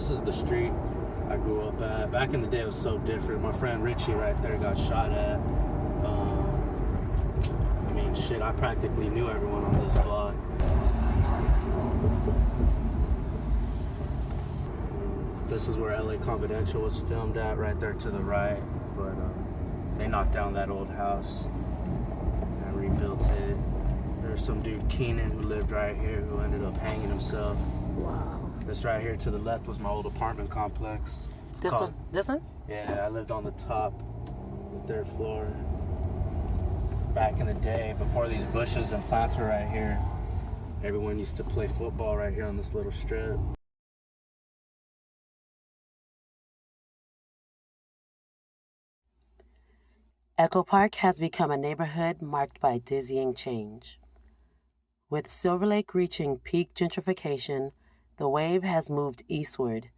This is the street I grew up at. Back in the day, it was so different. My friend Richie right there got shot at. I mean, shit, I practically knew everyone on this block. This is where LA Confidential was filmed at, right there to the right. But they knocked down that old house and rebuilt it. There's some dude, Keenan, who lived right here, who ended up hanging himself. Wow. This right here to the left was my old apartment complex. This one? This one? Yeah, I lived on the top, the third floor. Back in the day, before these bushes and plants were right here, everyone used to play football right here on this little strip. Echo Park has become a neighborhood marked by dizzying change. With Silver Lake reaching peak gentrification, the wave has moved eastward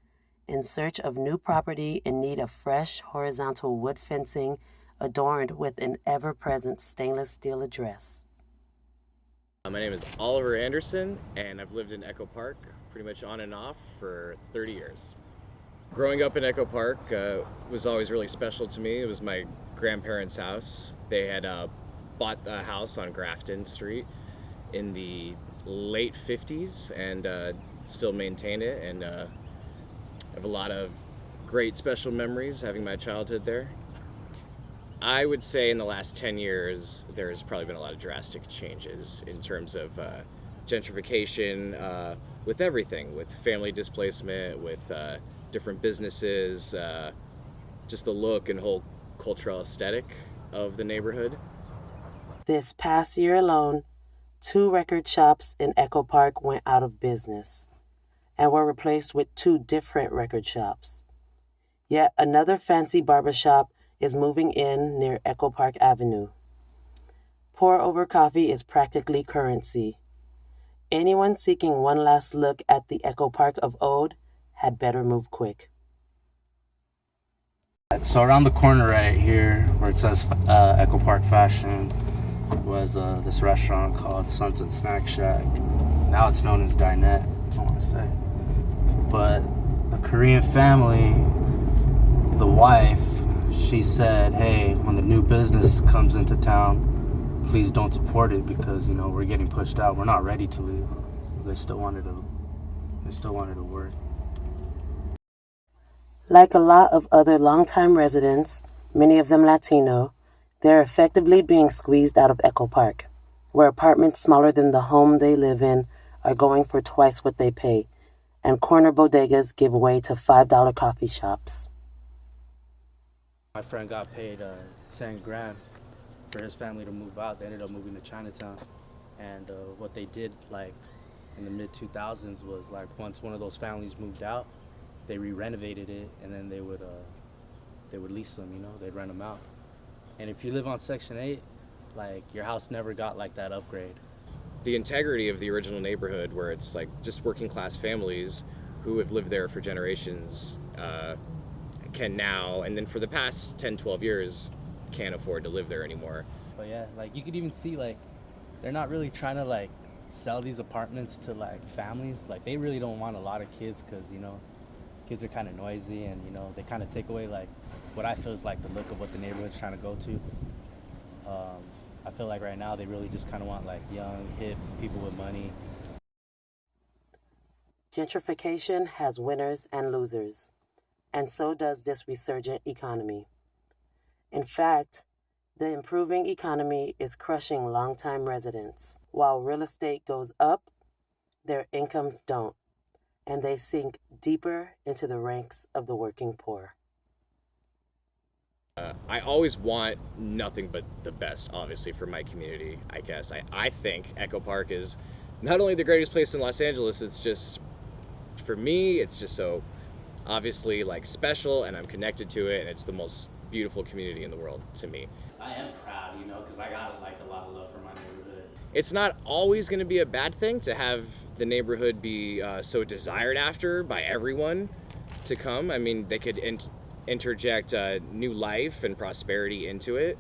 in search of new property in need of fresh horizontal wood fencing adorned with an ever-present stainless steel address. My name is Oliver Anderson, and I've lived in Echo Park pretty much on and off for 30 years. Growing up in Echo Park was always really special to me. It was my grandparents' house. They had bought a house on Grafton Street in the late 50s and still maintain it, and I have a lot of great special memories having my childhood there. I would say in the last 10 years there's probably been a lot of drastic changes in terms of gentrification, with everything, with family displacement, with different businesses, just the look and whole cultural aesthetic of the neighborhood. This past year alone, 2 record shops in Echo Park went out of business and were replaced with 2 different record shops. Yet another fancy barbershop is moving in near Echo Park Avenue. Pour-over coffee is practically currency. Anyone seeking one last look at the Echo Park of old had better move quick. So around the corner right here, where it says Echo Park Fashion, was this restaurant called Sunset Snack Shack. Now it's known as Dinette, I want to say. But the Korean family, the wife, she said, hey, when the new business comes into town, please don't support it because, you know, we're getting pushed out. We're not ready to leave. They still wanted to work. Like a lot of other longtime residents, many of them Latino, they're effectively being squeezed out of Echo Park, where apartments smaller than the home they live in are going for twice what they pay, and corner bodegas give way to $5 coffee shops. My friend got paid 10 grand for his family to move out. They ended up moving to Chinatown. And what they did, like, in the mid-2000s was, like, once one of those families moved out, they re-renovated it, and then they would lease them, you know, they'd rent them out. And if you live on Section 8, like, your house never got, like, that upgrade. The integrity of the original neighborhood, where it's like just working class families who have lived there for generations, can now, and then for the past 10, 12 years, can't afford to live there anymore. But yeah, like, you could even see, like, they're not really trying to, like, sell these apartments to, like, families. Like, they really don't want a lot of kids because, you know, kids are kind of noisy, and, you know, they kind of take away, like, what I feel is like the look of what the neighborhood's trying to go to. I feel like right now they really just kind of want, like, young, hip people with money. Gentrification has winners and losers, and so does this resurgent economy. In fact, the improving economy is crushing longtime residents. While real estate goes up, their incomes don't, and they sink deeper into the ranks of the working poor. I always want nothing but the best, obviously, for my community, I guess. I think Echo Park is not only the greatest place in Los Angeles, it's just, for me, it's just so obviously, like, special, and I'm connected to it, and it's the most beautiful community in the world to me. I am proud, you know, because I got, like, a lot of love for my neighborhood. It's not always going to be a bad thing to have the neighborhood be so desired after by everyone to come. I mean, they could interject new life and prosperity into it,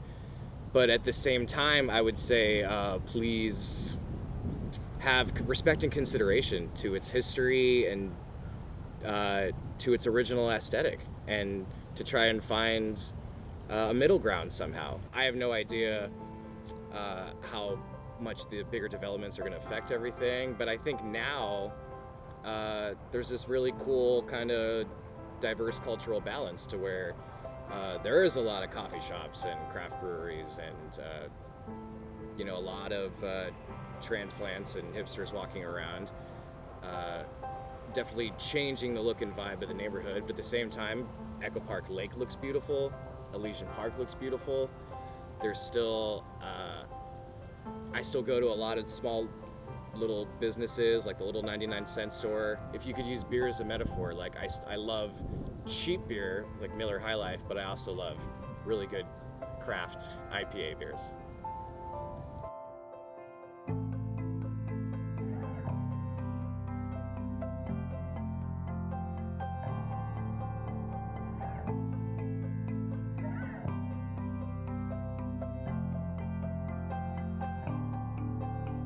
but at the same time, I would say please have respect and consideration to its history and to its original aesthetic and to try and find a middle ground somehow. I have no idea how much the bigger developments are going to affect everything, but I think now there's this really cool kind of diverse cultural balance to where there is a lot of coffee shops and craft breweries and a lot of transplants and hipsters walking around, definitely changing the look and vibe of the neighborhood. But at the same time, Echo Park Lake looks beautiful, Elysian Park looks beautiful. There's still I still go to a lot of small little businesses, like the little 99-cent store. If you could use beer as a metaphor, like I love cheap beer like Miller High Life, but I also love really good craft IPA beers.